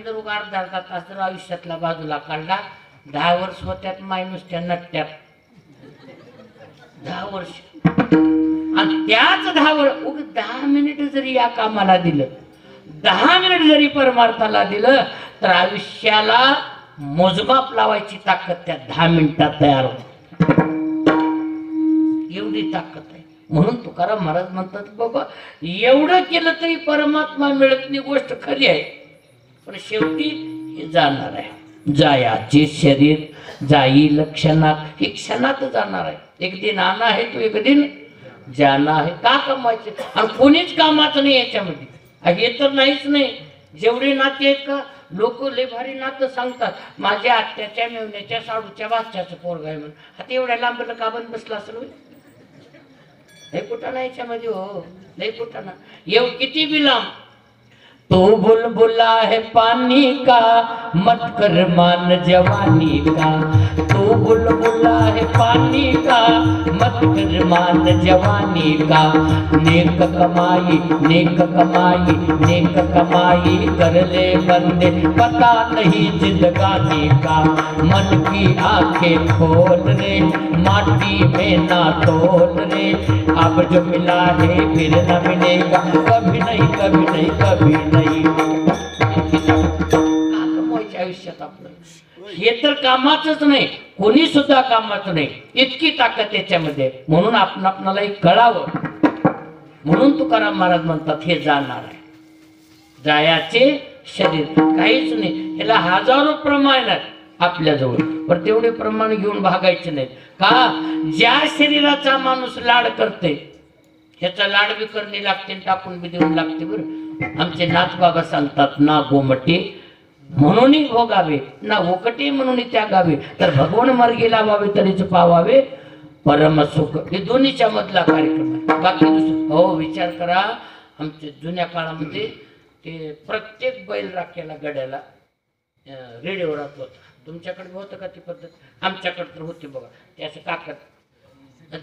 जर अर्धा अर्धा तास जर आयुष्यातला बाजूला काढला 10 वर्ष होत्यात माय नुसत्या नट्ट्यात 10 वर्ष आणि त्याच 10 मिनिट जरी या कामाला दिलं 10 मिनिट जरी परमार्थाला दिलं तर आयुष्याला मोजमाप लावायची ताकद त्या 10 मिनिटात तयार होते एवढी ताकद आहे म्हणून तुकाराम महाराज म्हणतात बाबा एवढं केलं तरी परमात्मा मिळत नाही गोष्ट खरी आहे पण शेवटी हे जाणार आहे जायाचे शरीर जाईल क्षणात हे क्षणात जाणार आहे एक दिन आना है तो एक दिन जाना है का कमवायचे आणि कोणीच कामाचं नाही याच्यामध्ये हे तर नाहीच नाही जेवढे नाते आहेत का लोक लय भारी नातं सांगतात माझ्या आत्याच्या मेवण्याच्या साडूच्या बाच्याचं पोरग आहे म्हणून आता एवढ्या लांबला का बंद बसला असेल लय कुठं याच्यामध्ये हो लय कुठं येऊ किती बी लांब तो बुलबुला है पानी का मत कर मान जवानी का तो बुलबुला है पानी का मत कर मान जवानी का नेक कमाई नेक कमाई नेक कमाई कर ले बंदे पता नहीं जिंदगानी का मन की आंखें खोल रे माटी में ना तोल रे अब जो मिला है फिर न मिलेगा कभी नहीं कभी नहीं कभी नहीं आयुष्यात आपलं हे तर कामाचंच नाही कोणी सुद्धा कामाचं नाही इतकी ताकद त्याच्यामध्ये म्हणून आपणाला कळावं म्हणून तुकाराम महाराज म्हणतात हे जाणार आहे जायाचे शरीर काहीच नाही याला हजारो प्रमाण आहेत आपल्याजवळ पण तेवढे प्रमाण घेऊन भागायचे नाहीत का ज्या शरीराचा माणूस लाड करते ह्याचा लाड बी करणे लागते टाकून बी देऊन लागते बरं आमचे नाथ बाबा सांगतात ना गोमटे म्हणून भोगावे ना ओकटे म्हणून त्यागावे तर भगवान मार्गी लावावे तरीच पावावे परम सुख हे दोन्हीच्या मधला कार्यक्रम आहे बाकी दुसरं हो विचार करा आमच्या जुन्या काळामध्ये ते प्रत्येक बैल राख्याला गड्याला रेडिओ राहत होता तुमच्याकडे होतं का ती पद्धत आमच्याकडे तर होती बघा त्याचं काकत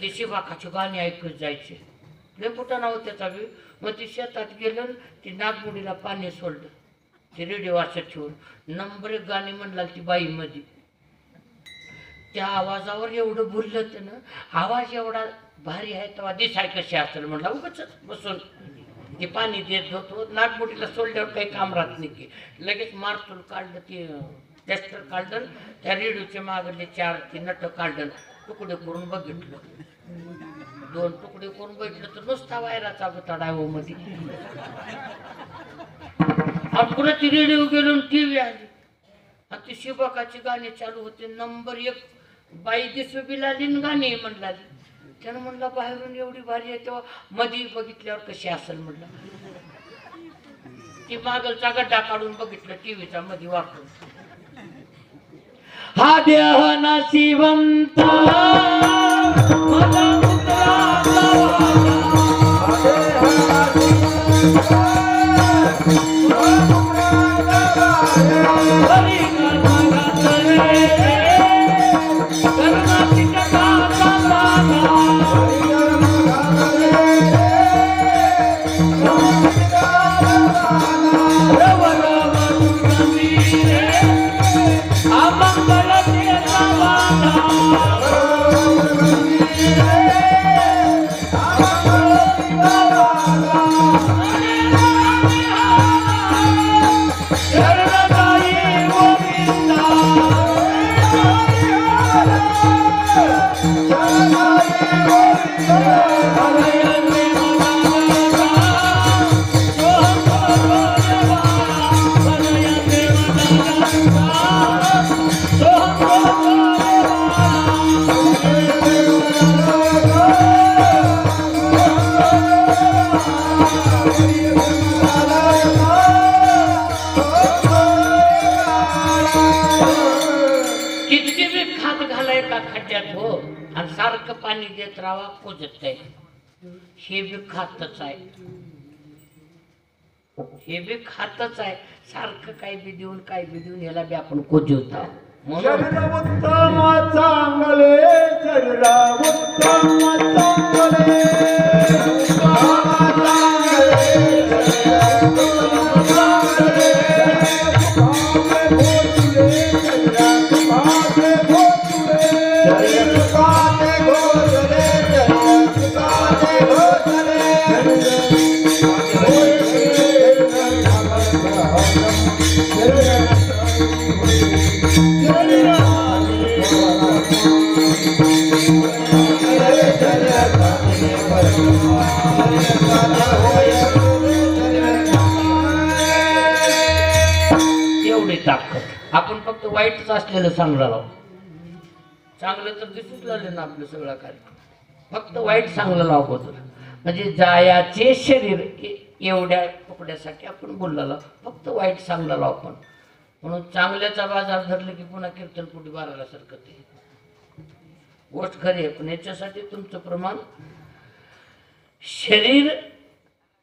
ते शिवाखाची गाणी ऐकत जायचे लय कुठं नाव त्याचा बी मग ती शेतात गेलं ती नागमुडीला पाणी सोडलं ते रेडिओ असं ठेवून नंबर 1 गाणी म्हणला ती बाईमध्ये त्या आवाजावर एवढं बोललं ते ना आवाज एवढा भारी आहे तेव्हा दिसाय कशी असेल म्हणला उगाच बसून ते पाणी देत होतो नागमुडीला सोडल्यावर काही काम राहत नाही की लगेच मारतून काढलं ते टेस्टर काढलं त्या रेडिओचे मागले 4 ते नट काढलं तुकडे करून बघितलं 2 तुकडे करून बघितलं तर नुसता वायराचा बताडा हो मध्ये आणि पुन्हा ती रेडिओ गेलो टीव्ही आली आणि ती शिवकाची गाणी चालू होते नंबर 1 बाई दिसुबिलालीन गाणी म्हणला त्यानं म्हणलं बाहेरून एवढी भारी आहे तेव्हा मध्ये बघितल्यावर कशी असेल म्हणलं ती मागलचा गड्डा काढून बघितलं टीव्हीचा मध्ये वापरून हा देह नाशिवंत मला सारखं पाणी देत राहावा कुजत आहे हे बी खातच आहे हे बी खातच आहे सारखं काय बी देऊन ह्याला बी आपण कुजवतो म्हणून एवढी ताकद. आपण फक्त वाईटच असलेलं चांगलं लावू. चांगलं तर दिसूच लागलं ना आपलं सगळं कार्यक्रम. फक्त वाईट चांगलं लाव होतं. म्हणजे जायाचे शरीर एवढ्या तुकड्यासाठी आपण बोललेलो. फक्त वाईट चांगलं लाव आपण. म्हणून चांगल्याचा बाजार धरलं की पुन्हा कीर्तन कुठे बाराला सरकत आहे. गोष्ट खरी आहे. पण याच्यासाठी तुमचं प्रमाण शरीर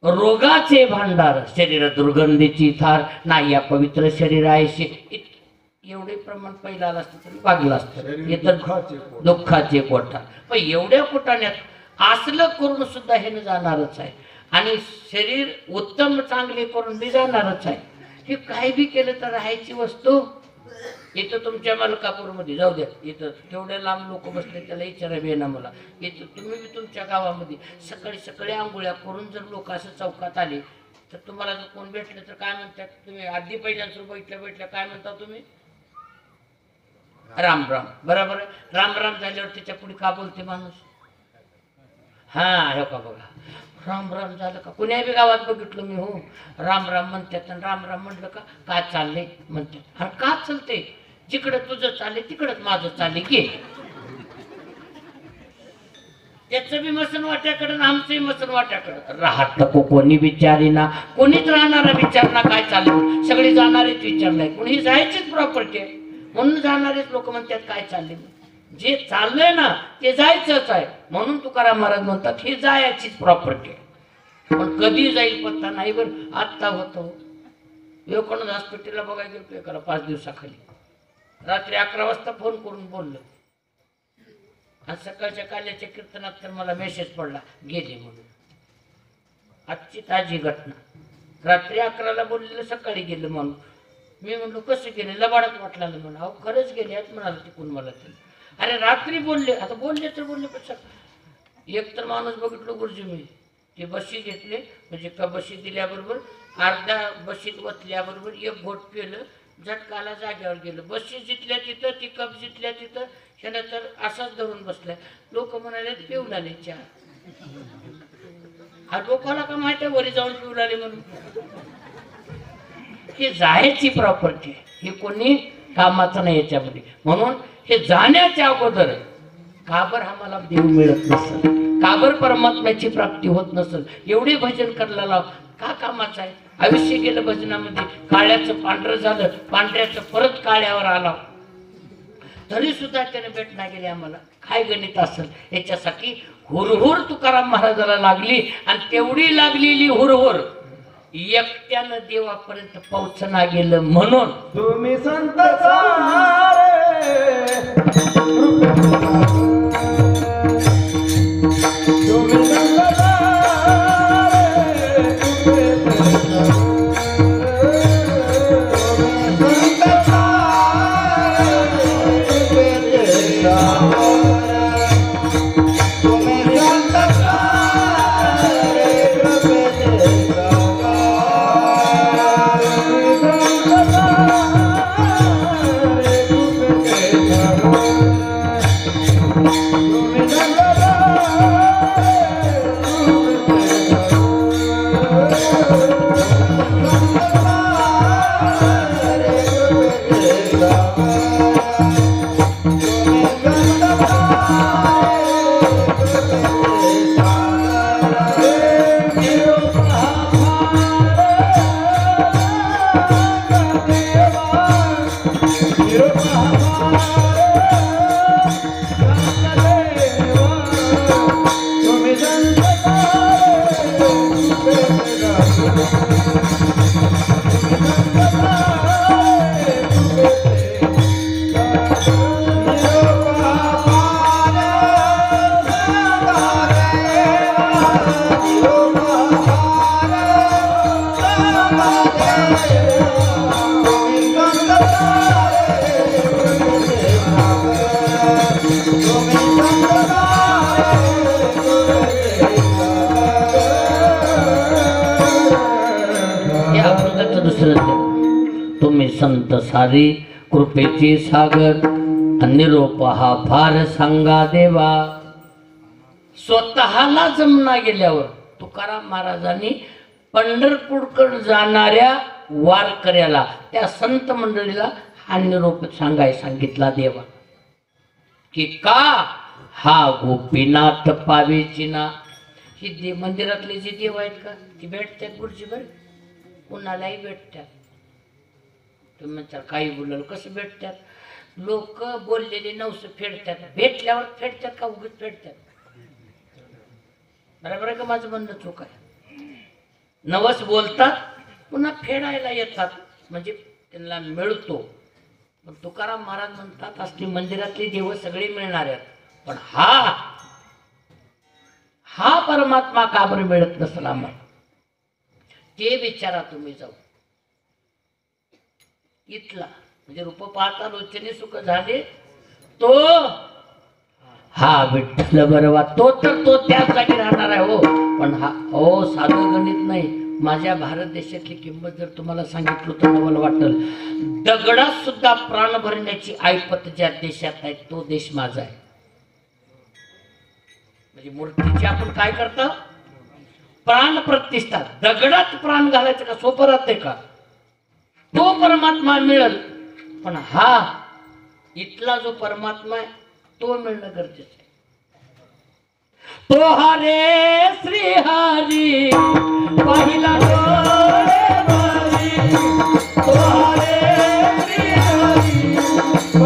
रोगाचे भांडार, शरीर दुर्गंधीची थार नाही या पवित्र शरीर आहे. एवढे प्रमाण पहिला आलं असतं तरी भागलं असतं. हे तर दुःखाचे कोठा. पण एवढ्या कोठाण्यात असलं करून सुद्धा हे जाणारच आहे. आणि शरीर उत्तम चांगले करून बी जाणारच आहे. हे काही बी केलं तर राहायची वस्तू इथं तुमच्या मलकापूरमध्ये जाऊ द्या. इथं तेवढे लांब लोक बसले त्याला विचारा बी ना मला. इथं तुम्ही बी तुमच्या गावामध्ये सकाळी सकाळी आंघोळ्या करून जर लोक असं चौकात आले तर तुम्हाला जर कोण भेटले तर काय म्हणतात तुम्ही? आधी पहिल्यांदा बैठल्या काय म्हणता तुम्ही? राम राम. बरोबर आहे. राम राम झाल्यावर त्याच्या पुढे का बोलते माणूस? हा हे का बघा, राम राम झालं का? कुण्या बी गावात बघितलं मी. हो राम राम म्हणतात. आणि राम राम म्हटलं का काय चाललंय म्हणतात. हा का चालते? जिकडं तुझं चालले तिकडंच माझं चालले घे. त्याचं बी मसन वाट्याकडं आमचंही मसन वाट्याकडं. राहत नको कोणी विचारीना. कोणीच राहणारा विचारणा काय चालले. सगळे जाणारेच विचार नाही. कोणी जायचीच प्रॉपर्टी आहे म्हणून जाणारेच लोक म्हणतात काय चालले. जे चाललंय ना ते जायचंच आहे. म्हणून तुकाराम महाराज म्हणतात हे जायचीच प्रॉपर्टी आहे. पण कधी जाईल पत्ता नाही. बरं आत्ता होतो विवेकानंद हॉस्पिटलला बघायला गेलो एकाला 5 दिवसाखाली. रात्री 11 वाजता फोन करून बोललो. आणि सकाळच्या काल्याच्या कीर्तनात तर मला मेसेज पडला गेले म्हणून. आजची ताजी घटना. रात्री 11ला बोललेलं सकाळी गेलं म्हणून. मी म्हणलो कसं गेले? लबाडात वाटला म्हणून. अहो खरंच गेले आहेत म्हणाला तिकून मला. ते अरे रात्री बोलले. आता बोलले तर बोलले पण एक तर माणूस बघितलं गुरुजी मी ते बशी घेतले. म्हणजे का बशी दिल्याबरोबर अर्धा बशीत वतल्याबरोबर एक घोट पिलं. झटकाला जाग्यावर गेलं. बशी जितल्या तिथं ती कप जितल्या तिथं ह्यानं तर असाच धरून बसलाय. लोक म्हणाले पिऊन आले चहा. हा लोकाला का माहिती आहे वरी जाऊन पिऊन आले म्हणून? हे जायची प्रॉपर्टी. हे कोणी कामाचं नाही याच्यामध्ये. म्हणून हे जाण्याच्या अगोदर काबर आम्हाला देव मिळत नसेल, काबर परमात्म्याची प्राप्ती होत नसेल, एवढे भजन करायला का कामाचं आहे? आयुष्य गेलं भजनामध्ये. काळ्याचं पांढरं झालं, पांढऱ्याचं परत काळ्यावर आला तरी सुद्धा त्याने भेट नाही गेली आम्हाला. काय गणित असेल याच्यासाठी? हुरहुर तुकाराम महाराजाला लागली. आणि तेवढी लागलेली हुरहुर एकट्यानं देवापर्यंत पोहोचना गेलं. म्हणून तुम्ही संत तुम्ही संत सारी कृपेची सागर निरोप हा फार सांगा देवा. स्वतःला जमना गेल्यावर तुकाराम महाराजांनी पंढरपूरकडे जाणाऱ्या वारकऱ्याला, त्या संत मंडळीला हा निरोप सांगितला देवा की का हा गोपीनाथ पावेची ना. ही मंदिरातले जे देव आहेत का ती भेटतात गुरुजीवर, कुणालाही भेटतात. तुम्ही म्हणता काही बोललं कसं भेटतात, लोक बोललेले नवस फेडतात, भेटल्यावर फेडतात का उगीच फेडतात. बरोबर आहे का माझं म्हणणं चूक आहे. नवस बोलतात पुन्हा फेडायला येतात म्हणजे त्यांना मिळतो. पण तुकाराम महाराज म्हणतात असली मंदिरातली देव सगळे मिळणार आहेत, पण हा परमात्मा का बरं मिळत नसेल आम्हाला, ते विचारा तुम्ही जाऊ. इथला म्हणजे रूप पाहता लोचने सुख झाले तो हा विठ्ठल बरवा, तो तर तो त्याच जागी राहणार आहे. हो पण हा साधं गणित नाही. माझ्या भारत देशातली किंमत जर तुम्हाला सांगितलं तर मला वाटेल दगडात सुद्धा प्राण भरण्याची ऐपत ज्या देशात आहे तो देश माझा आहे. म्हणजे मूर्तीची आपण काय करतो, प्राण प्रतिष्ठा. दगडात प्राण घालायचं का सोपं राहते का, तो परमात्मा मिळेल. पण हा इथला जो परमात्मा आहे तो मिळणं गरजेचं आहे. तो हरे श्री हरी पहिला तो हरे श्री हरी पहिला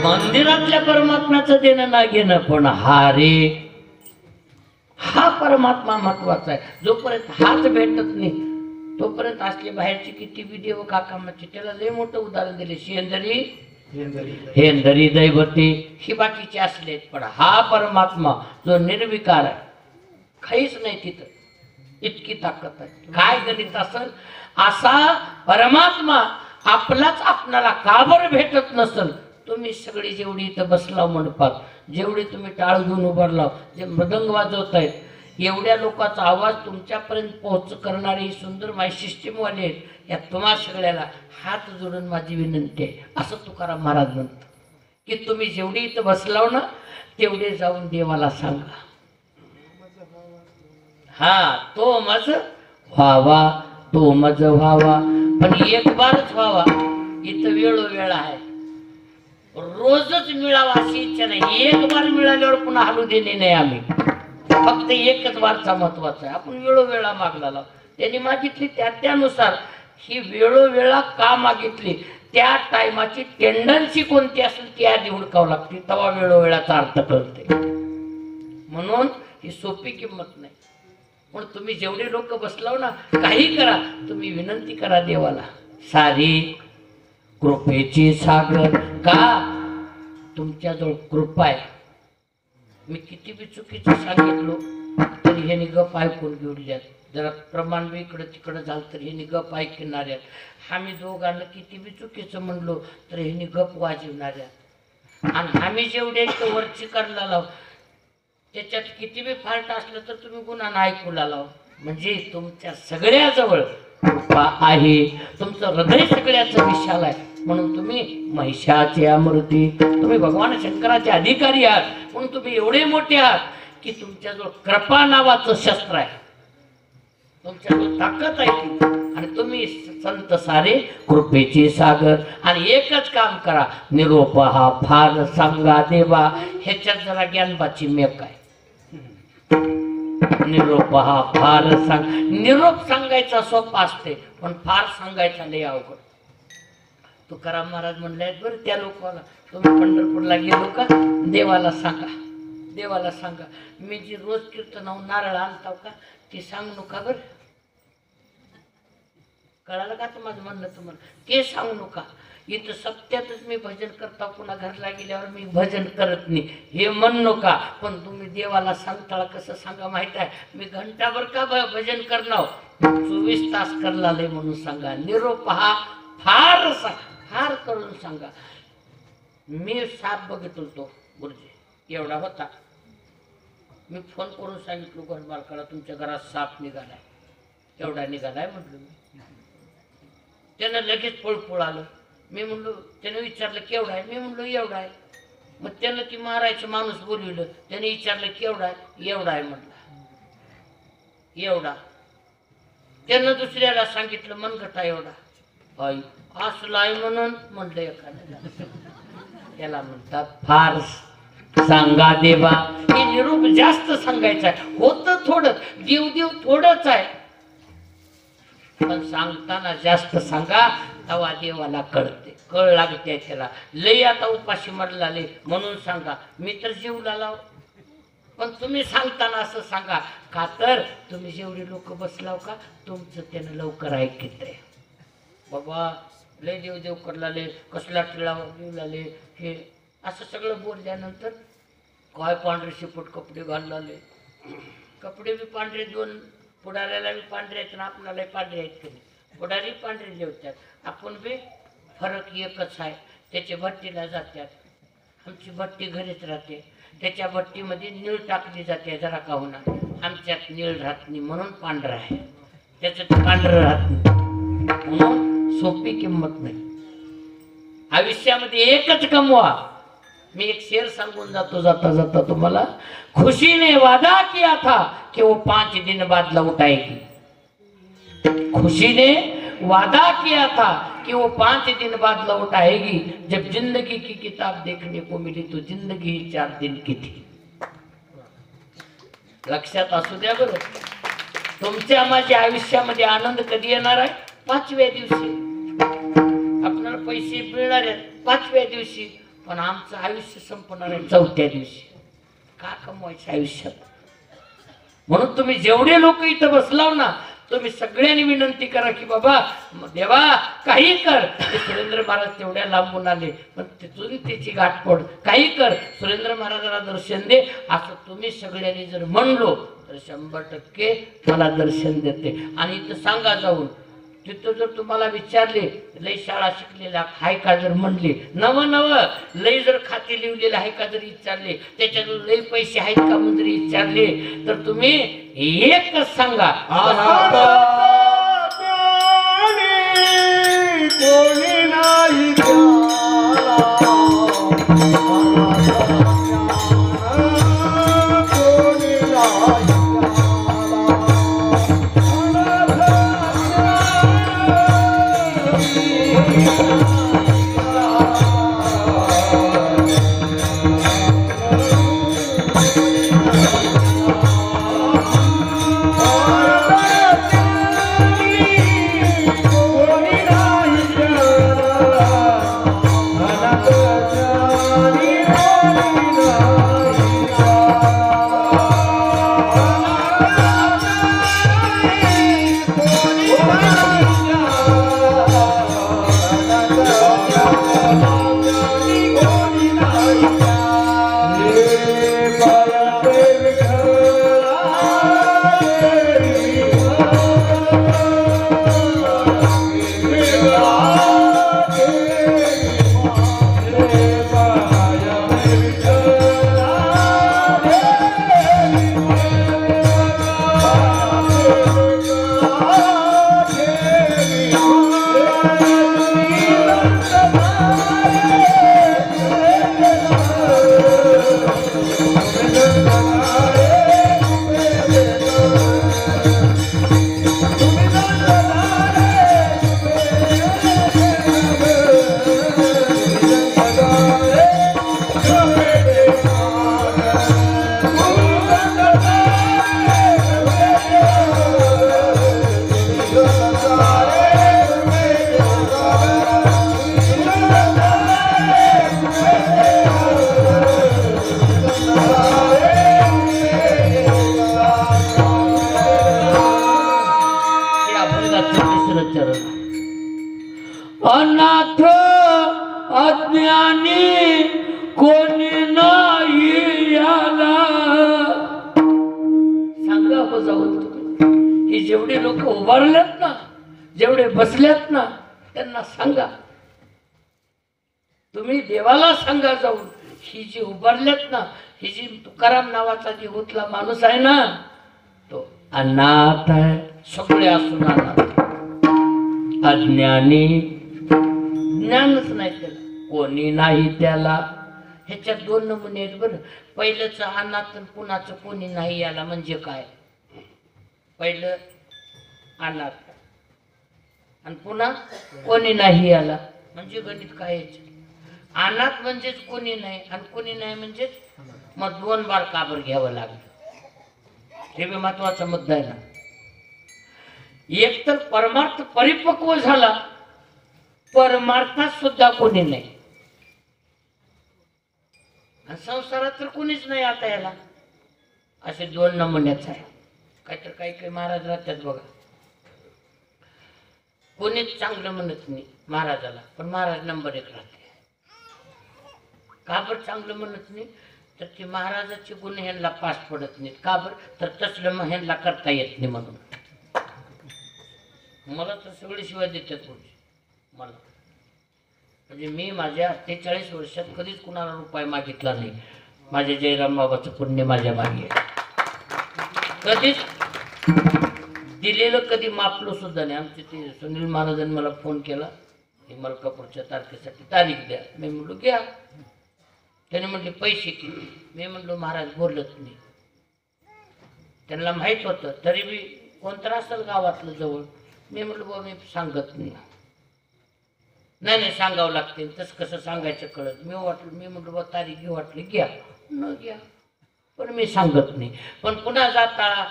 मंदिरातल्या परमात्म्याचं देणं ना घेणं, पण हा परमात्मा महत्वाचा आहे. जोपर्यंत हाच भेटत नाही तोपर्यंत असले बाहेरची किती देव काकामाची. त्याला लय मोठं उदाहरण दिले, हेंदरी दैवती ही बाकीचे असले, पण हा परमात्मा जो निर्विकार आहे, काहीच नाही तिथं, इतकी ताकद आहे. काय गणित असेल असा परमात्मा आपलाच आपणाला का बरं भेटत नसेल. तुम्ही सगळी जेवढी इथं बसलाव मंडपात, जेवढी तुम्ही टाळ घेऊन उभारलाव, जे मृदंग वाजवत आहेत, एवढ्या लोकांचा आवाज तुमच्यापर्यंत पोहोच करणारे ही सुंदर माय सिस्टीमवाले आहेत. या तुम्हा सगळ्याला हात जोडून माझी विनंती आहे, असं तुकाराम महाराज म्हणतात की तुम्ही जेवढी इथं बसलाव ना तेवढे जाऊन देवाला सांगा, तो मज व्हावा, तो मज व्हावा. पण एक बारच व्हावा, इथं वेळोवेळ आहे, रोजच मिळावा अशी इच्छा नाही. एक बार मिळाल्यावर पुन्हा हलू देणे नाही आम्ही, फक्त एकच बारचा महत्वाचा आहे. आपण वेळोवेळा मागला, त्यांनी मागितली त्यानुसार ही वेळोवेळा का मागितली, त्या टायमाची टेंडन्सी कोणती असेल ती आधी हुडकावं लागते, तेव्हा वेळोवेळाचा अर्थ कळते. म्हणून ही सोपी किंमत नाही. पण तुम्ही जेवढे लोक बसलाव ना, काही करा, तुम्ही विनंती करा देवाला, सारी कृपेची सागर. का तुमच्याजवळ कृपा आहे. मी किती बी चुकीचं सांगितलो तरी ह्याने गप ऐकून घेऊन, जरा प्रमाण बी इकडं तिकडं झालं तर ह्याने गप ऐकणाऱ्या. आम्ही दोघांना किती बी चुकीचं म्हणलो तर ह्याने गप वाजवणाऱ्या. आणि आम्ही जेवढे इथं वरची करायला लाव त्याच्यात किती बी फाल्ट असलं तर तुम्ही गुन्हा ऐकूला लाव. म्हणजे तुमच्या सगळ्याजवळ कृपा आहे, तुमचं हृदय सगळ्याचं विशाल आहे. म्हणून तुम्ही महिषाचे अमृती, तुम्ही भगवान शंकराचे अधिकारी आहात. म्हणून तुम्ही एवढे मोठे आहात की तुमच्याजवळ कृपा नावाचं शस्त्र आहे, तुमच्याजवळ ताकद आहे ती. आणि तुम्ही संत सारे कृपेचे सागर. आणि एकच काम करा, निरोप हा फार सांगा देवा. ह्याच्यात जरा ज्ञानबाची मेक आहे. निरोप हा फार सांग. निरोप सांगायचा सोपा असते, पण फार सांगायचा लय अवघड. तुकाराम महाराज म्हणले आहेत बरं त्या लोकांना, तुम्ही पंढरपूरला गेलो का देवाला सांगा, देवाला सांगा मी जी रोज कीर्तनाहून नारळ आणताव का ती सांगू नका बरं. कळालं का माझं म्हणणं तुम्हाला? ते सांगू नका. इथं सत्यातच मी भजन करता, पुन्हा घरला गेल्यावर मी भजन करत नाही हे म्हण नका. पण तुम्ही देवाला सांगता कसं सांगा माहित आहे, मी घंटाभर का भजन करणार, 24 तास करला लय म्हणून सांगा. निरोप हा फार फार करून सांगा. मी साप बघितलो तो गुरुजी एवढा होता. मी फोन करून सांगितलो घर मालकाला तुमच्या घरात साप निघालाय, एवढा निघालाय म्हटलं मी. त्यानं लगेच पळपळ आलं. मी म्हणलो, त्यानं विचारलं केवढा आहे, मी म्हणलो एवढा आहे. मग त्यानं ती मारायचं माणूस बोलविलं, त्याने विचारलं केवढा आहे, एवढा आहे म्हटलं, एवढा. त्यानं दुसऱ्याला सांगितलं मनगटा एवढा. आई असला आहे म्हणून म्हटलं एखाद्याला. त्याला म्हणतात फार सांगा देवा. हे निरूप जास्त सांगायचं आहे, होतं थोडं, देव देव थोडंच आहे, पण सांगताना जास्त सांगा. तेव्हा देवाला कळते, कळ लागते त्याला. लय आता उपाशी मरलाले म्हणून सांगा, मी तर जीवला लाव. पण तुम्ही सांगताना असं सांगा का, तर तुम्ही जेवढे लोक बसलाव का तुमचं त्यानं लवकर ऐकत आहे. बाबा लय देव देव करलाले, कसला टिळावर देवलाले, हे असं सगळं बोलल्यानंतर काय पांढरे शिपट कपडे घाललाले, कपडे बी पांढरे, दोन पुढाऱ्याला बी पांढरे आहेत ना आपल्याला पांढरे आहेत की नाही. पुढारी पांढरे जेवतात, आपण बी फरक एकच आहे. त्याच्या भट्टीला जातात, आमची भट्टी घरीच राहते, त्याच्या भट्टीमध्ये नीळ टाकली जाते जरा का होणार. आमच्यात नीळ राहत नाही म्हणून पांढरा आहे, त्याच्यात पांढरं राहत नाही म्हणून सोपी किंमत नाही. आयुष्यामध्ये एकच कमवा. मी एक शेर सांगून जातो जाता जाता तुम्हाला. खुशी ने वादा किया था कि वो 5 दिन बाद लौट आएगी. खुशी ने वादा किया था कि वो 5 दिन बाद लौट आएगी. जब जिंदगी की किताब देखने को मिली तो जिंदगी 4 दिन की थी. लक्षात असू द्या बरं. तुमच्या माझ्या आयुष्यामध्ये आनंद कधी येणार आहे? 5व्या दिवशी. आपल्याला पैसे मिळणार आहेत 5व्या दिवशी, पण आमचं आयुष्य संपणार आहे 4थ्या दिवशी. का कमवायचं आयुष्यात? म्हणून तुम्ही जेवढे लोक इथं बसलाव ना, तुम्ही सगळ्यांनी विनंती करा की बाबा देवा काही कर. ते सुरेंद्र महाराज तेवढ्या लांबून आले, पण तिथून त्याची गाठ पड. काही कर, सुरेंद्र महाराजाला दर्शन दे, असं तुम्ही सगळ्यांनी जर म्हणलो तर 100% मला दर्शन देते. आणि इथं सांगा जाऊन, तिथं जर तुम्हाला विचारले लय शाळा शिकलेला आहे का जर म्हणले, नव लय जर खाते लिहिलेलं आहे का जर विचारले, त्याच्यात लय पैसे आहेत का म्हणून जरी विचारले, तर तुम्ही एकच सांगा, कोणी नाही जेवढे लोक उभारलेत ना, जेवढे बसलेत ना, त्यांना सांगा, तुम्ही देवाला सांगा जाऊन, ही जी उभारलेत ना, ही जी तुकाराम नावाचा जी हुतला माणूस आहे ना, तो अनाथ आहे, सगळे असून अनाथ, अज्ञानी, ज्ञानच नाही त्याला, कोणी नाही त्याला. ह्याच्यात दोन नमुने आहेत बरं. पहिलंच अनाथ, कुणाचं कोणी नाही याला म्हणजे काय? पहिलं अनाथ आणि पुन्हा कोणी नाही याला म्हणजे गणित काय यायचं? अनाथ म्हणजेच कोणी नाही आणि कोणी नाही म्हणजेच मग दोन बार काबर घ्यावं लागलं. हे बी महत्वाचा मुद्दा आहे ना. एक तर परमार्थ परिपक्व झाला, परमार्थात सुद्धा कोणी नाही आणि संसारात तर कोणीच नाही आता याला. असे दोन नमुन्याच आहे. काहीतर काही काही महाराज राहतात बघा, कोणीच चांगलं म्हणत नाही महाराजाला, पण महाराज नंबर 1 राहते. का बरं चांगलं म्हणत नाही? तर ते महाराजाचे गुण ह्यांना पास पडत नाहीत. का बरं? तर तसलं मग ह्यांना करता येत नाही म्हणून. मला तर सगळे शिवाय देतात मला. म्हणजे मी माझ्या 48 वर्षात कधीच कुणाला रुपये मागितला नाही. माझ्या जयराम बाबाचं पुण्य माझ्या मागे आहे. कधीच दिलेलं कधी मापलो सुद्धा नाही. आमचे ते सुनील महाराजांनी मला फोन केला, हे मलकापूरच्या तारखेसाठी तारीख द्या. मी म्हणलो घ्या. त्याने म्हटले पैसे किती? मी म्हणलो महाराज बोलत नाही. त्यांना माहीत होतं, तरी बी कोणतं असेल गावातलं जवळ. मी म्हटलं बाबा मी सांगत नाही. नाही सांगावं लागते. तसं कसं सांगायचं कळत. मी म्हटलं बाबा तारीख घेऊ वाटली घ्या, न घ्या, पण मी सांगत नाही. पण पुन्हा जाता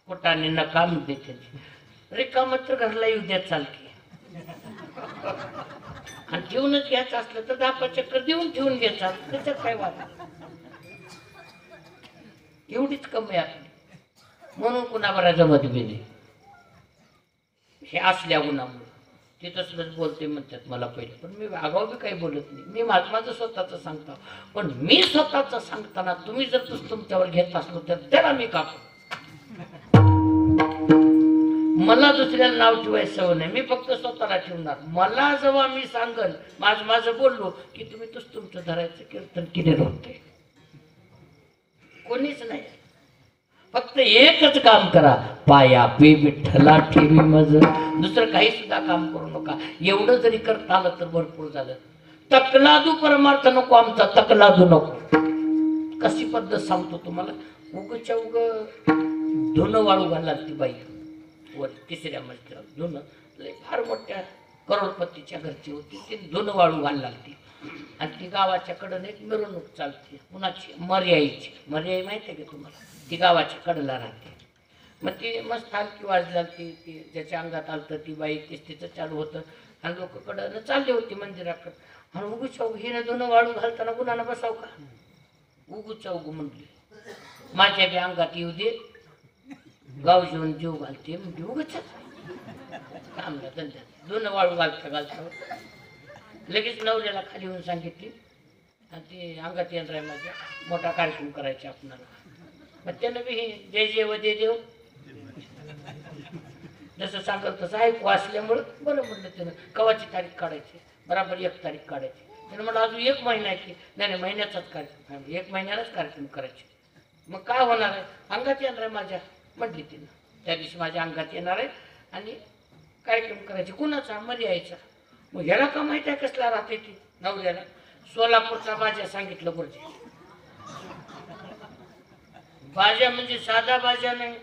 पोटाने नका म्हणते त्यांची. रिकामं तर घरला येऊ द्या चालते. आणि ठेवूनच घ्यायचं असलं तर 10 चक्कर देऊन ठेवून घ्यायचा, त्याच्यात काय वाद? एवढीच कमी आपली. म्हणून कुणाबरा जमत बी नाही. हे असल्या गुणामुळे ते तसलंच बोलते म्हणतात मला पहिले. पण मी आगाऊ बी काही बोलत नाही. मी माझं स्वतःचं सांगतो. पण मी स्वतःचं सांगताना तुम्ही जर तुमच्यावर घेत असलो तर त्याला मी कापू. मला दुसऱ्याला नाव ठेवायचं सवय नाही. मी फक्त स्वतःला ठेवणार. मला जेव्हा मी सांगल माझं बोललो की तुम्ही तुमचं धरायचं कीर्तन किती होते. कोणीच नाही. फक्त एकच काम करा, पायापी विठ्ठला ठेवी मज. दुसरं काही सुद्धा काम करू नका. एवढं जरी करता आलं तर भरपूर झालं. तकलादू परमार्थ नको आमचा, तकलादू नको. कशी पद्धत सांगतो तुम्हाला. उगच्या उग धुणं वाळू घालणार ती बाई वर 3ऱ्या मजल्यावर. धुणं फार मोठ्या करोडपतीच्या घरची होती. ती धुणं वाळू घालणार लागती आणि ती गावाच्या कडनं एक मिरवणूक चालते. कुणाची? मर्याईची. मर्याई माहिती आहे का तुम्हाला? ती गावाच्या कडेला राहते. मग ती मस्त हलकी वाजला. ती ज्याच्या अंगात आलं ती बाई तिचं चालू होतं आणि लोक कडनं चालली होती मंदिराकडं. आणि उगू चौग हिनं धुणं वाळू घालताना गुणानं बसाव का? उगू चौग म्हणली माझ्या बी अंगात येऊ दे, गाव जेवण जीव घालते म्हणजे उगच कामला धंद्यात धुणं वाळू घालता लगेच नवऱ्याला खाली होऊन सांगितली. आणि ती अंगात येणार आहे माझ्या, मोठा कार्यक्रम करायचा आपणाला. मग त्यानं बी हे जय जय व जय देव जसं सांगत तसं ऐकू असल्यामुळं बरं म्हटलं त्यानं. कवाची तारीख काढायची? बराबर 1 तारीख काढायची. त्यानं म्हटलं अजून 1 महिना आहे की? नाही महिन्याचाच कार्यक्रम. 1 महिन्यालाच कार्यक्रम करायचे. मग काय होणार आहे? अंगात येणार आहे माझ्या म्हटली तिनं. त्या दिवशी माझ्या अंगात येणार आहे आणि कार्यक्रम करायचे. कुणाचा? मर्यायचा. मग ह्याला का माहिती आहे कसला राहते ती नवऱ्याला? सोलापूरचा बाजा सांगितलं गुरुजी. बाजा म्हणजे साधा बाजा नाही,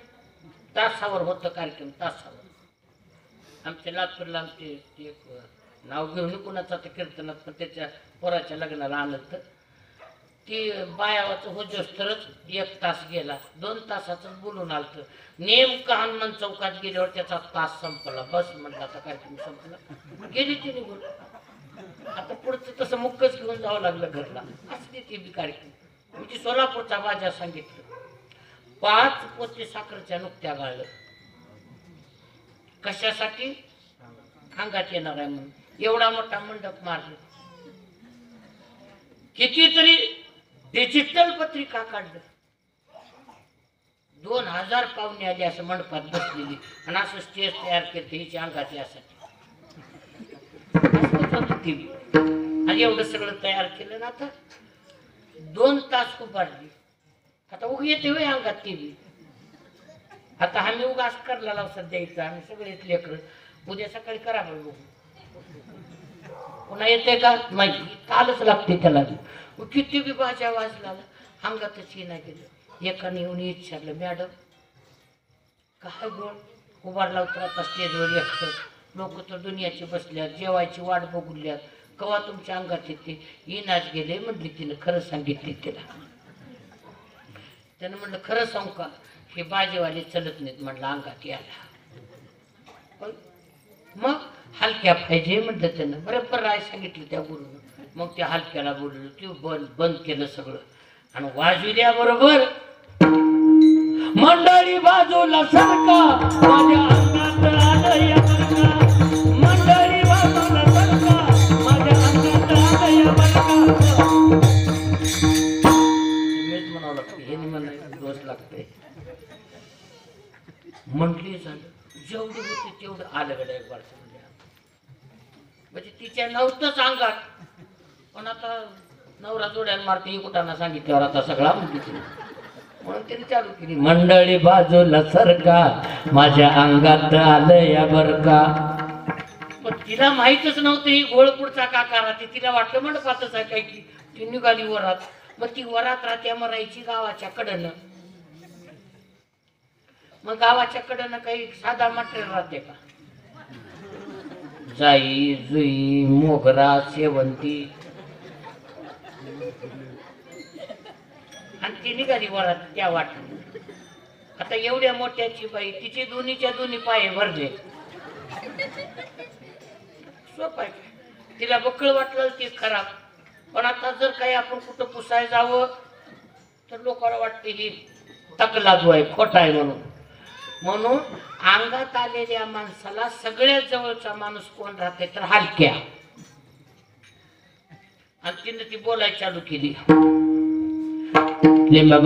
तासावर होतं कार्यक्रम, तासावर. आमच्या लातूरला आमचे एक नाव घेऊन कुणाचा तर कीर्तनात, पण त्याच्या पोराच्या लग्नाला आणलं तर ती बायावाचं होजोस तरच 1 तास गेला. 2 तासाचंच बोलून आलं. नेमकं हनुमान चौकात गेल्यावर त्याचा तास संपला. बस म्हटलं आता कार्यक्रम संपला. गेली ती निघून. आता पुढचं तसं मुक्कच घेऊन जावं लागलं घरला. असली ती बी कार्यक्रम. म्हणजे सोलापूरचा बाजा सांगितलं. 5 पोते साखरच्या नुकत्या गाळलं. कशासाठी? अंगात येणार आहे म्हणून. एवढा मोठा मंडप मारलं. कितीतरी डिजिटल पत्रिका काढलं. 2000 पाहुणे आले असं मंडपात बसलेली आणि असं स्टेज तयार केलं हिच्या अंगात यासाठी आणि एवढं सगळं तयार केलं ना. आता 2 तास उभारली. आता उग येते वय अंगात ती. आता आम्ही उगाच करला लाव सध्या आम्ही सगळेच लेकर उद्या सकाळी करा बघू पुन्हा येते का माहिती कालच लागते त्याला. किती बी बाजा वाजला अंगातच ये नाही गेलं. एकाने येऊन विचारलं मॅडम काय गोळ उभारला होता आता स्टेजवर एकटं. लोक तर दुनियाचे बसल्यात जेवायची वाट बघुल्यात कवा तुमच्या अंगात येते इनाच गेले म्हटली तिनं. खरं सांगितले तिला. त्यानं म्हणलं खरं सांगू का हे बाजेवाले चलत नाहीत म्हणलं अंगात यायला. मग हलक्या पाहिजे म्हटलं त्यानं. बरोबर राय सांगितलं त्या गुरुनं. मग त्या हलक्याला बोललो ते बंद केलं सगळं आणि वाजू द्या बरोबर. मंडळी बाजूला सरका माझ्या अंगात आलं या बरका. मंडळी बाजूला सरका माझ्या अंगात आलं या बरका. मीच म्हणावं लागतं हे नाही म्हणायचं दोष लागतंय. म्हटली झालं जेवढी होती तेवढं आलं गड्या एक वाटतं म्हणजे तिच्या नव्हतंच अंगात. पण आता नवरा जोड्याला मारते कुठाना सांगितल्यावर आता सगळा म्हणते तिने. म्हणून तिने चालू केली मंडळी बाजूला सरका माझ्या अंगात आलं या बरका. पण तिला माहीतच नव्हतं ही गोळपुढचा काका राहते. तिला वाटलं मंडपातच आहे काय की. ती निघाली वरात. मग ती वरात राहत्या मरायची गावाच्या कडनं. मग गावाच्या कडनं काही साधा मटेरियल राहते का. जाई जुई मोगरा शेवंती आणि ती निघाली वरात त्या वाटत. आता एवढ्या मोठ्याची बाई तिचे दोन्हीच्या दोन्ही पाय भरले. सोप आहे तिला बकळ वाटलं ते खराब. पण आता जर काही आपण कुठं पुसाय जावं तर लोकांना वाटते ही तकला जो आहे खोटा आहे म्हणून. म्हणून अंगात आलेल्या माणसाला सगळ्यात जवळचा माणूस कोण राहते तर हलक्या. आणि तिने ती बोलायला चालू केली लिंबा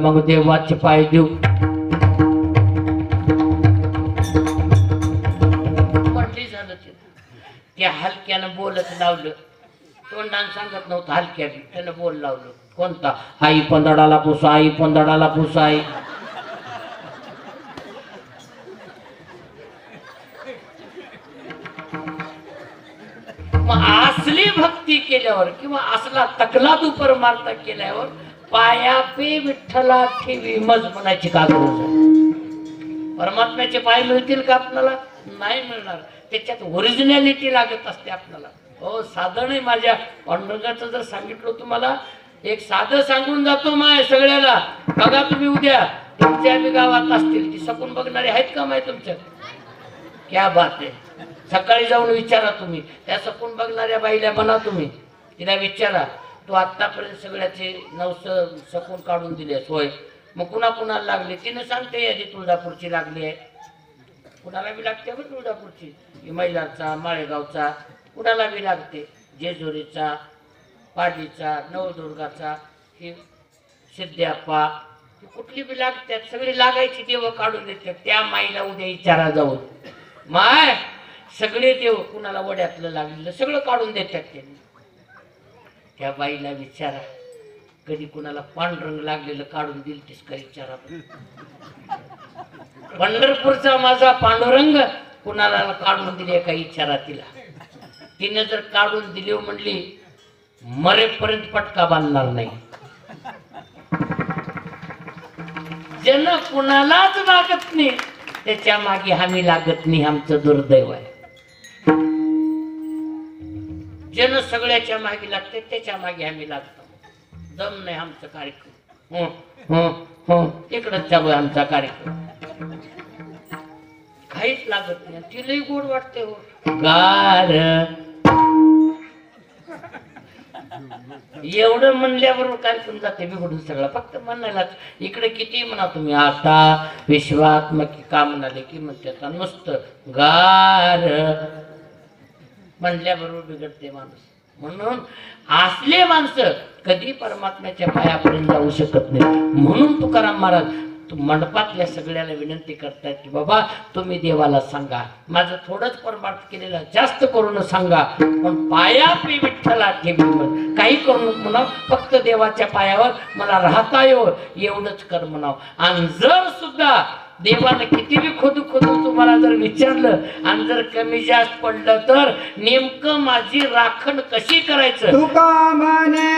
मागू देवाचे पाय देऊ. म्हटली झालं तिला. त्या हलक्यानं बोलत लावलं. तोंडानं सांगत नव्हतं हलक्या बी त्यानं बोल लावलं. कोणता आई पंधडाला पुसा आई पंधडाला पुसा आई. असली भक्ती केल्यावर किंवा असला तकला दुपर मारता केल्यावर पाया पे विठ्ठला ठेवी मज म्हणायची का गरज आहे. परमात्म्याचे पाय मिळतील का आपल्याला नाही मिळणार. त्याच्यात ओरिजिनॅलिटी लागत असते आपल्याला. हो साधं नाही. माझ्या पांडुरंगाचं जर सांगितलं तुम्हाला एक साधं सांगून जातो माय सगळ्याला. बघा तुम्ही उद्या तुमच्या बी गावात असतील ती सकून बघणारे आहेत का माय तुमच्या. क्या बात आहे. सकाळी जाऊन विचारा तुम्ही त्या सकून बघणाऱ्या बाईला म्हणा तुम्ही तिला विचारा तू आतापर्यंत सगळ्याचे 9 सकून काढून दिलेस होय. मग कुणा कुणाला लागले तिने सांगते यादी तुळजापूरची लागली आहे. कुणाला बी लागते बरं तुळजापूरची. मैलारचा माळेगावचा कुणाला बी लागते. जेजुरीचा पाडीचा नवदुर्गाचा ही सिद्ध्याप्पा कुठली बी लागतात. सगळी लागायची देव काढून देतात. त्या माईला उद्या विचारा जाऊन माय सगळे देव कुणाला वड्यातलं लागलेलं सगळं काढून देतात त्यांनी. त्या बाईला विचारा कधी कुणाला पांढरंग लागलेलं काढून दिल तेच का विचारा. पंढरपूरचा माझा पांडुरंग कुणाला काढून दिले का विचारा तिला. तिने जर काढून दिली म्हणली मरेपर्यंत पटका बांधणार नाही. जन कुणालाच लागत नाही त्याच्या मागे आम्ही लागत नाही. आमचं दुर्दैव आहे. जन सगळ्याच्या मागे लागते त्याच्या मागे आम्ही लागतो. दम नाही आमचा कार्यक्रम. तिकडच चालू आमचा कार्यक्रम. काहीच लागत नाही. तिलाही गोड वाटते हो गार. एवढं म्हणल्याबरोबर कार्यक्रम जाते बिघडून सगळं. फक्त म्हणायला इकडे किती म्हणा तुम्ही आता विश्वात्मक का म्हणाले की म्हणते नुसतं गार म्हणल्याबरोबर बिघडते माणूस. म्हणून असले माणसं कधी परमात्म्याच्या पायापर्यंत जाऊ शकत नाही. म्हणून तुकाराम महाराज मंडपातल्या सगळ्याला विनंती करतायत की बाबा तुम्ही देवाला सांगा, माझं थोडंच परमार्थ केलेलं जास्त करून सांगा, पण पायापी विठ्ठला ठेवी म्हण, काही करू म्हणाव, फक्त देवाच्या पायावर मला राहता येऊ एवढंच कर म्हणाव. आणि जर सुद्धा देवानं किती बी खोदू तुम्हाला जर विचारलं आणि जर कमी जास्त पडलं तर नेमकं माझी राखण कशी करायचं तुका म्हणे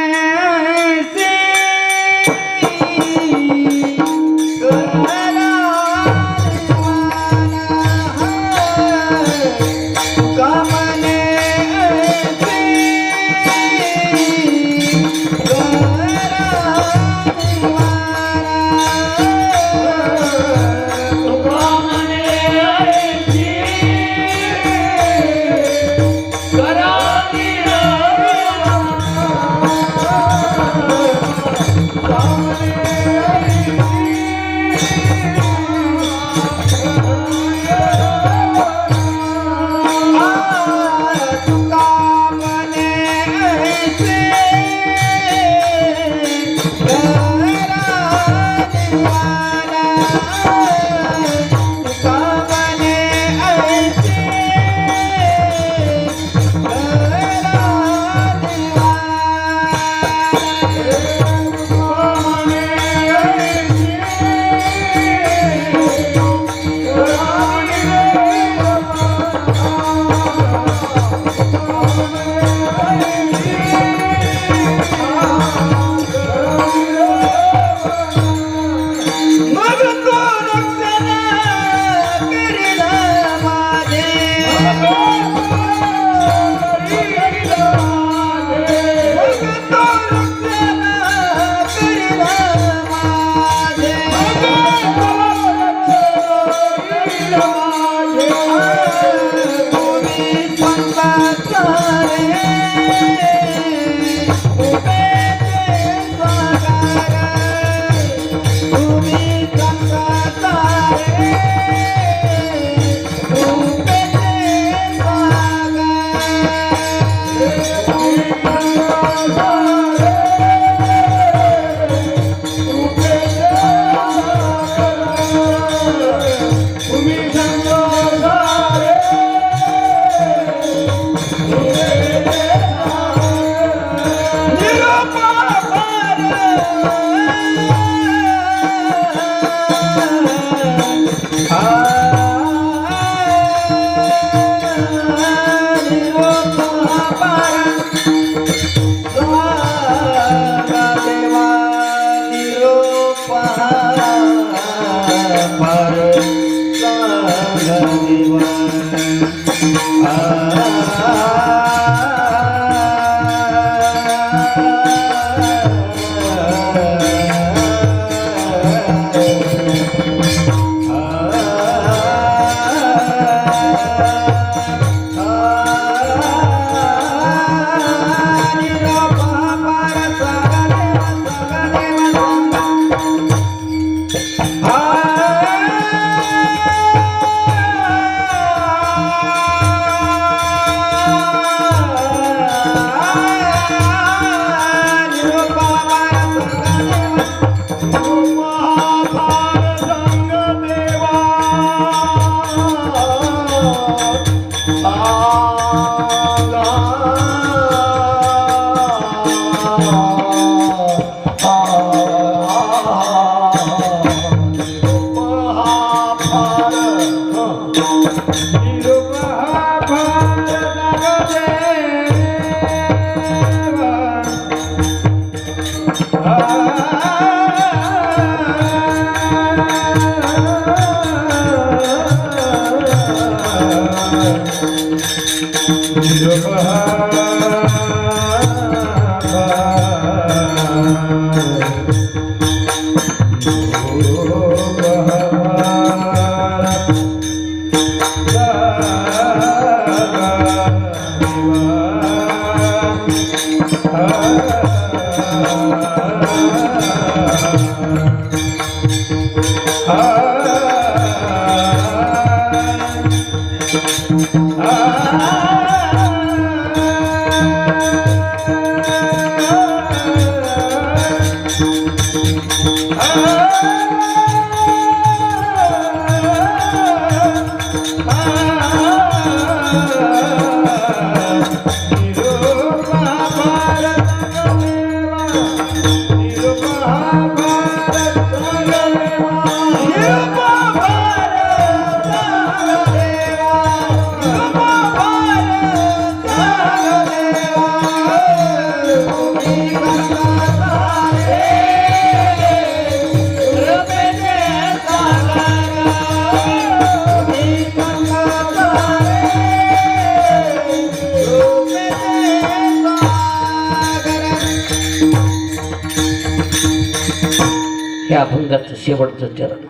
अभंगाचं शेवटचं चरण.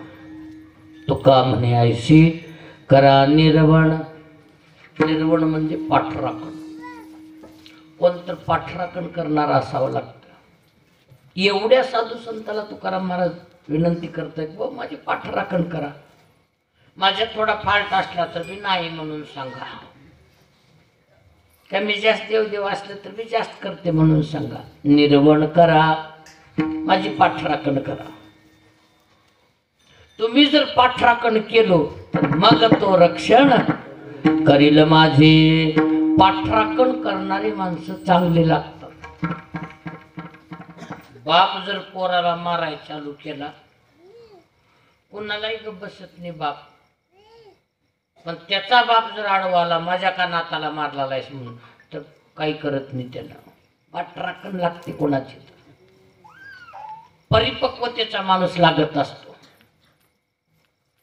तुका म्हणे ऐशी करा निर्वण. निर्वण म्हणजे पाठराखण. कोणतं पाठराखण करणार असावं लागतं. एवढ्या साधू संताला तुकाराम महाराज विनंती करतायत, व माझी पाठराखण करा. माझ्या थोडा फाल्ट असला तर मी नाही म्हणून सांगा. का मी जास्त देवदेव असलं तर मी जास्त करते म्हणून सांगा. निर्वण करा, माझी पाठराखण करा. तुम्ही जर पाठराखण केलो तर मग तो रक्षण करील माझे. पाठराखण करणारी माणसं चांगली लागतात. बाप जर पोराला माराय चालू केला, कुणालाही गप्प बसत नाही बाप. पण त्याचा बाप जर आडवाला, माझ्या का नाताला मारला आहेस म्हणून, तर काही करत नाही त्याला. पाठराखण लागते कोणाची तर. परिपक्वतेचा माणूस लागत असतो.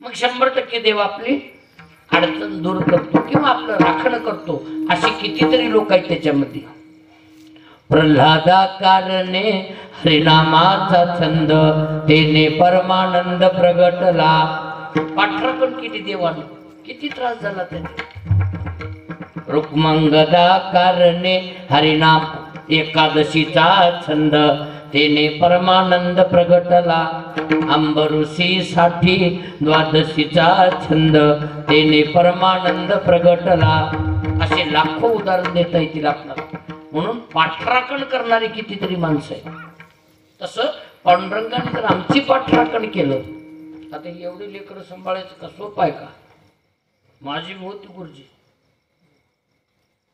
मग 100% देव आपली अडचण दूर करतो किंवा आपलं राखण करतो. असे कितीतरी लोक आहेत त्याच्यामध्ये. प्रल्हादा कारणे हरिनामाचा छंद, तेने परमानंद प्रगटला. पाठराखण केली देवानं, किती त्रास झाला त्याने. रुक्मंगदा कारणे हरिनाम एकादशीचा छंद, तेने परमानंद प्रगटला. अंबऋषी साठी द्वादशीचा छंद, तेने परमानंद प्रगटला. असे लाखो उदाहरण देता येतील आपल्याला. म्हणून पाठराखण करणारी कितीतरी माणसं आहेत. तसं पांडुरंगाने जर आमची पाठराखण केलं, आता एवढी लेकरं सांभाळायचं का सोपं आहे का? माझी होती गुरुजी.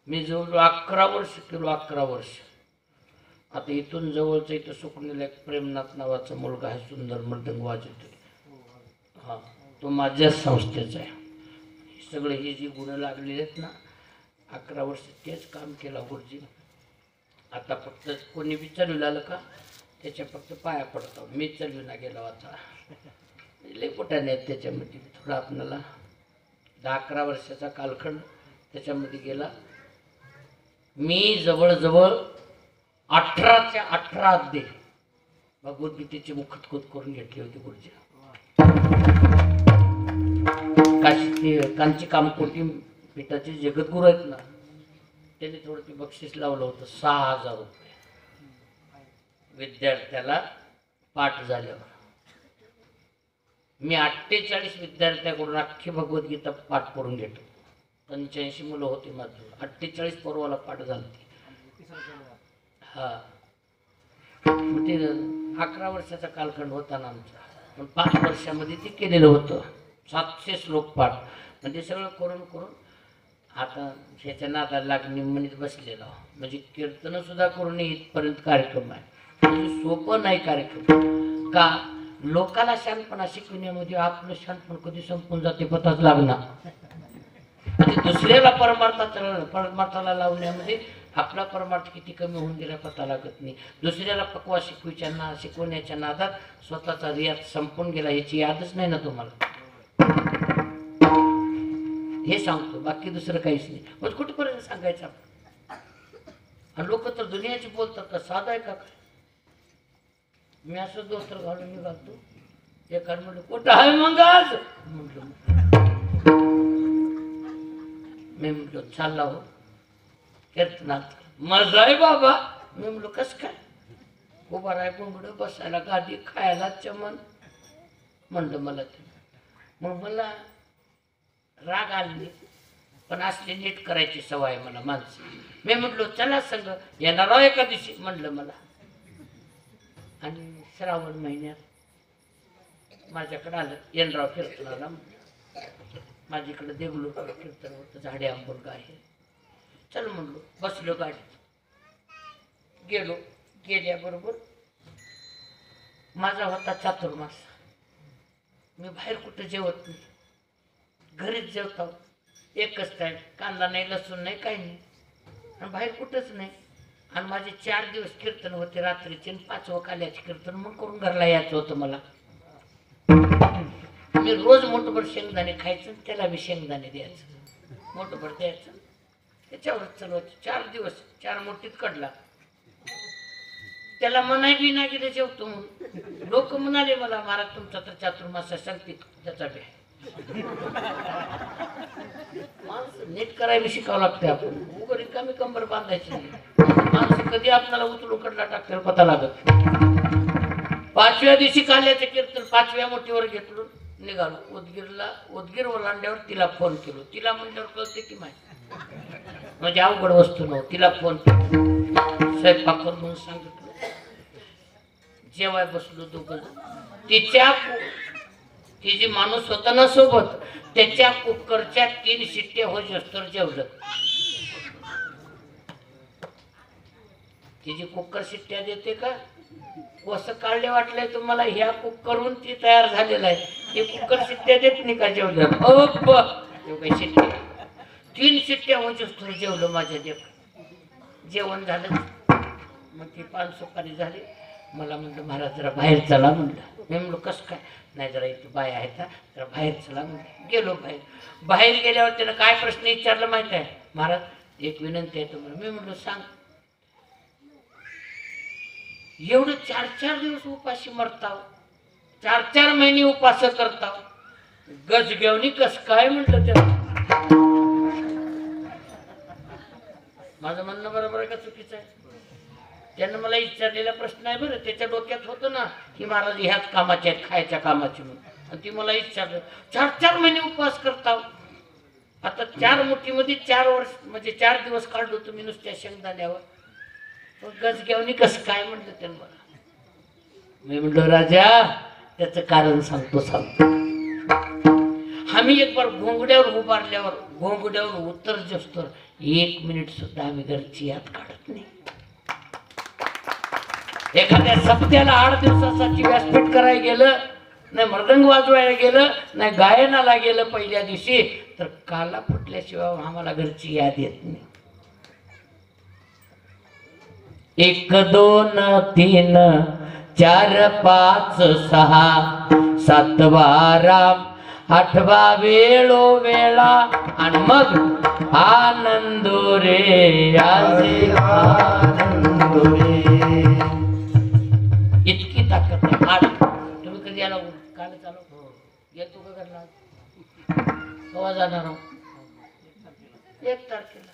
मी जवळजवळ 11 वर्ष केलो. 11 वर्ष. आता इथून जवळचं इथं सुकणीला एक प्रेमनाथ नावाचा मुलगा आहे, सुंदर मृदंग वाजवतो. हा, तो माझ्याच संस्थेचा आहे. सगळे हे जी गुण लागलेले आहेत ना, 11 वर्ष तेच काम केलं गुरुजी. आता फक्त कोणी बी चालू आलं का त्याच्या फक्त पाया पडतो. मी चालू ना गेलो आता. लई पोटाने आहेत त्याच्यामध्ये. थोडा आपल्याला 10-11 वर्षाचा कालखंड त्याच्यामध्ये गेला. मी जवळजवळ 18च्या 18 अध्याय भगवद्गीतेचे मुखतखोत करून घेतले होते गुरुजी. कांची कामकोटी पीठाचे जगद्गुरू आहेत ना, त्यांनी थोडं ते बक्षीस लावलं होतं. 6,000 रुपये विद्यार्थ्याला पाठ झाल्यावर. मी 48 विद्यार्थ्याकडून अख्खी भगवद्गीता पाठ करून घेतो. 85 मुलं होती माझं. 48 पर्वाला पाठ झाली. हा, मग ते 11 वर्षाचा कालखंड होता ना आमचा. पण 5 वर्षामध्ये ते केलेलं होतं. 700 श्लोक पाठ. म्हणजे सगळं करून करून आता ह्याच्या नादाला लागणे म्हणत बसलेला. म्हणजे कीर्तन सुद्धा करून इथपर्यंत कार्यक्रम आहे. म्हणजे सोपं नाही कार्यक्रम. का लोकाला शांतपणा शिकवण्यामध्ये आपलं शांतपण कधी संपून जाते पताच लागणार. म्हणजे दुसऱ्याला परमार्थाला लावण्यामध्ये आपला परमार्थ किती कमी होऊन गेला पता लागत नाही. दुसऱ्याला पक्वा शिकवण्याच्या नादात स्वतःचा रियाज संपून गेला याची यादच नाही ना तुम्हाला. हे सांगतो, बाकी दुसरं काहीच नाही. मग कुठपर्यंत सांगायचं आपण? आणि लोक तर दुनियाची बोलतात का साधा आहे का काय? मी असं दोस्तर घालून निघालतो. एकाने म्हटलं कुठं आहे मग आज? म्हटलं मी म्हटलं चालला हो कीर्तनात. मजा आहे बाबा. मी म्हटलं कसं काय? उभा राय कोंबड, बसायला गादी, खायला चमन. म्हणलं मला ते. मग मला राग आली, पण असले नीट करायची सवय मला माणसं. मी म्हटलो चला संग येणार आहो एका दिवशी म्हणलं मला. आणि श्रावण महिन्यात माझ्याकडे आलं. येणराव कीर्तनाला. माझ्याकडे देगलूर कीर्तन होतं. झाडे आंबोलगा आहे. चल म्हणलो. बसलो गाडीत. गेलो. गेल्याबरोबर माझा होता चातुर्मास. मी बाहेर कुठं जेवत नाही, घरीच जेवतो. एकच टाईम. कांदा नाही, लसूण नाही, काही नाही. आणि बाहेर कुठंच नाही. आणि माझे 4 दिवस कीर्तन होते रात्रीचे. 5वं काल्याचे कीर्तन मग करून घरला यायचं होतं मला. मी रोज मोठभर शेंगदाणे खायचं, त्याला बी शेंगदाणे द्यायचं, मोठभर द्यायचं, त्याच्यावरच चालवायचं. 4 दिवस 4 मोठीत कडला. त्याला म्हणाय बी नाही गेले जेवतो म्हणून. लोक म्हणाले मला महाराज तुमचा तर चातुर्मासा सांगते त्याचा बी माणसं नीट करायला शिकावं लागते. आपण उघड कमी कंबर बांधायची नाही. माणसं कधी आपल्याला उचलून कडला टाकते पता लागत. 5व्या दिवशी काल्याचं कीर्तन 5व्या मोठीवर घेतलो निघालो. उदगीर ओलांड्यावर तिला फोन केलो. तिला म्हणल्यावर कळते की माहिती म्हणजे अवघड वस्तू नव्हती. तिला फोन केलो स्वयंपाक कर म्हणून सांगितलं. जेवाय बसलो दोघं. तिची माणूस होता ना सोबत त्याच्या कुकरच्या 3 शिट्ट्या होजस्तर जेवलं. तिची कुकर शिट्ट्या देते का कसं काढले वाटलंय तुम्हाला. ह्या कुकरहून ती तयार झालेला आहे. हे कुकर शिट्ट्या देत नाही का जेवलं. काही शिट्ट्या 3 शिट्ट्या होजस्तर जेवलं माझ्या जेवण झालं. मग ती पान सुपारी झाली. मला म्हणलं महाराज जरा बाहेर चला म्हणलं. मी म्हणलो कसं काय नाही जरा इथे बाय आहेत जरा बाहेर चला म्हणलं. गेलो बाहेर गेल्यावर त्यानं काय प्रश्न विचारला माहित आहे. महाराज एक विनंती आहे तुम्हाला. मी म्हणलो सांग. एवढं 4-4 दिवस उपाशी मरताव 4-4 महिने उपास करताव गजगेवणी कस काय म्हटलं त्याला. माझं म्हणणं बरोबर आहे का चुकीचं आहे. त्यानं मला विचारलेला प्रश्न आहे बरं. त्याच्या डोक्यात होतं ना की महाराज ह्याच कामाचे आहेत खायच्या कामाचे म्हणून. आणि ती मला विचारलं 4-4 महिने उपवास करताव. आता 4 मुठीमध्ये 4 वर्ष म्हणजे 4 दिवस काढलो तुम्ही नुसत्या शेंगदाण्यावर. गजगेवणी कसं काय म्हटलं त्यानं मला. मी म्हणलो राजा त्याचं कारण सांगतो. आम्ही एक बार घोंगड्यावर उभारल्यावर घोंगड्यावर उत्तर जसतो 1 मिनिट सुद्धा आम्ही घरची याद काढत नाही. एखाद्या सप्त्याला 8 दिवसासाठी व्यासपीठ करायला गेलं नाही, मृदंग वाजवायला गेलं नाही, गायनाला गेलं पहिल्या दिवशी तर काला फुटल्याशिवाय आम्हाला घरची याद येत नाही. 1 2 3 4 5 6 7 राम 8 वेळो वेळा आणि मग आनंदो रे आजे आनंदो रे. इतकी ताकद आहे. 8 तुम्ही कधी याला काल चालू येतो का घरला केव्हा जाणार 1 तारखेला.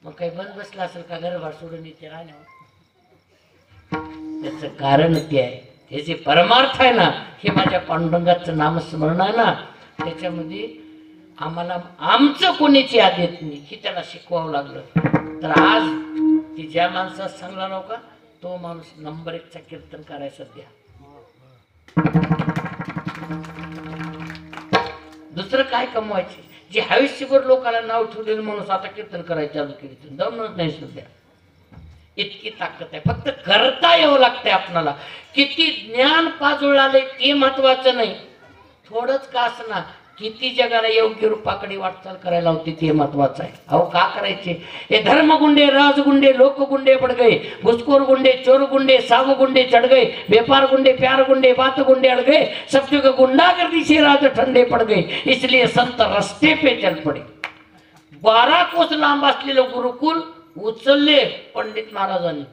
मग काही बंद बसला असेल का घरभार सोडून इथे राहण्यावर. त्याचं कारण ते आहे. त्याचे परमार्थ आहे ना हे माझ्या पांडुरंगाचं नामस्मरण आहे ना त्याच्यामध्ये आम्हाला आमचं कोणीची याद येत नाही हे त्याला शिकवावं लागलं. तर आज ती ज्या माणसात सांगला नव्हता तो माणूस नंबर 1चा कीर्तन करायचा सध्या. दुसरं काय कमवायचे. जे आयुष्यभर लोकांना नाव ठेवलेलं माणूस आता कीर्तन करायचं चालू केली जमणार नाही सध्या. इतकी ताकद आहे. फक्त करता यावं लागतंय आपणाला. किती ज्ञान पाजोळ आले ते महत्वाचं नाही. थोडंच का असना किती जगाला योग्य रूपाकडे वाटचाल करायला होती ते महत्वाचं आहे. अहो का करायचे हे धर्मगुंडे राजगुंडे लोकगुंडे पड़ गए घुसखोर गुंडे चोर गुंडे साव गुंडे चढ़ गए व्यापार गुंडे प्यार गुंडे बात गुंडे अड़ गए सब जगह गुंडागर्दी से राज ठंडे पड़ गए इसलिए संत रस्ते पे चल पड़े. 12 कोस लांब असलेलं गुरुकुल उचलले पंडित महाराजांनी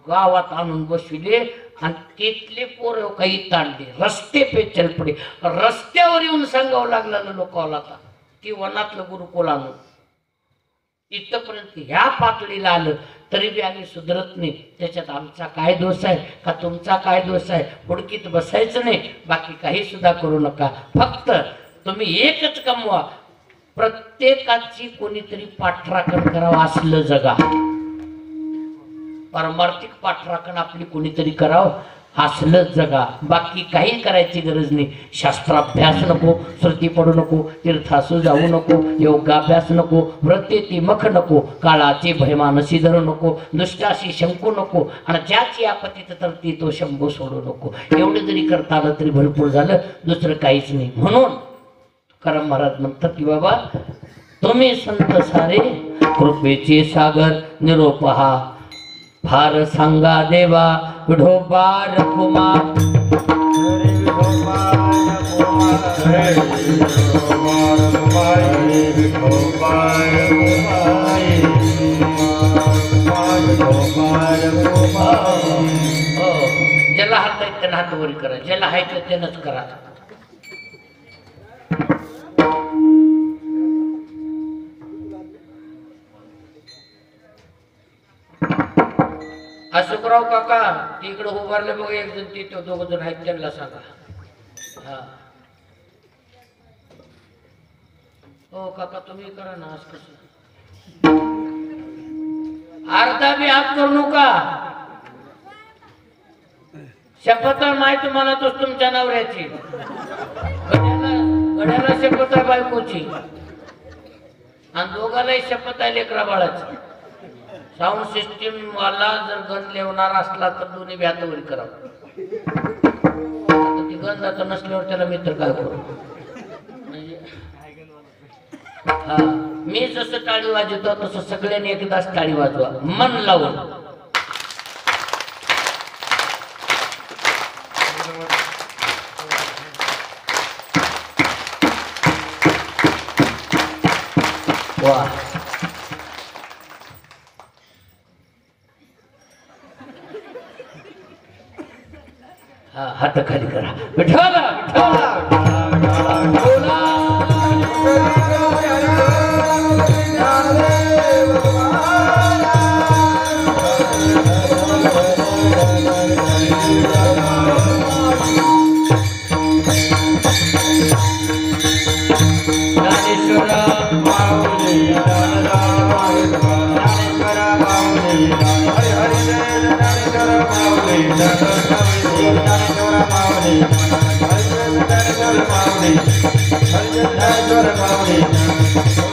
गावात आणून बसविले आणि तिथले पोर काही ताणले. रस्ते पे चल पडे. रस्त्यावर येऊन सांगावं लागलं ना लोकांना आता की वनातलं गुरुकुल आणून. इथपर्यंत ह्या पातळीला आलं तरी बी आम्ही सुधरत नाही. त्याच्यात आमचा काय दोष आहे का तुमचा काय दोष आहे. हुडकीत बसायचं नाही. बाकी काही सुद्धा करू नका. फक्त तुम्ही एकच कमवा. प्रत्येकाची कोणीतरी पाठराखण करावं असलं जगा. पारमार्थिक पाठराखण आपली कोणीतरी करावं असलं जगा. बाकी काही करायची गरज नाही. शास्त्राभ्यास नको, श्रुती पडू नको, तीर्थासू जाऊ नको, योगाभ्यास नको, व्रतेती मख नको, काळाची भयमानसी धरू नको, दुष्टाशी शंकू नको आणि ज्याची आपत्तीत तरती तो शंभू सोडू नको. एवढं जरी करता आलं तरी भरपूर झालं. दुसरं काहीच नाही. म्हणून तुकाराम महाराज म्हणतात की बाबा तुम्ही संत सारे कृपेचे सागर निरोपहा फार सांगा देवा विठोबार कुमार. विठोबार कुमार वरी करा, ज्याला आहे तर त्यानंच करा. अशोकराव काका तिकडे उभारले बघा, एक जण तिथे दोघ जण आहेत, त्यांना सांगा. हा हो काका तुम्ही करा ना. आज कसं अर्धा बी हात करू नका. शपथ नाही तुम्हाला तोच तुमच्या नवऱ्याची, गड्याला शपथ आहे बायकोची, आणि दोघालाही शपथ आहे लेकरा बाळाची. साऊंड सिस्टीम वाला जर गण लेवणार असला तर दोन्ही बी हातावरी करावं. ती गण जात नसल्यावर त्याला मित्र काय करू. हा मी जसं टाळी वाजवतो तसं सगळ्यांनी एकदाच टाळी वाजवा मन लावून. वा हा हात खाली करा. विठ्ठल Mauli,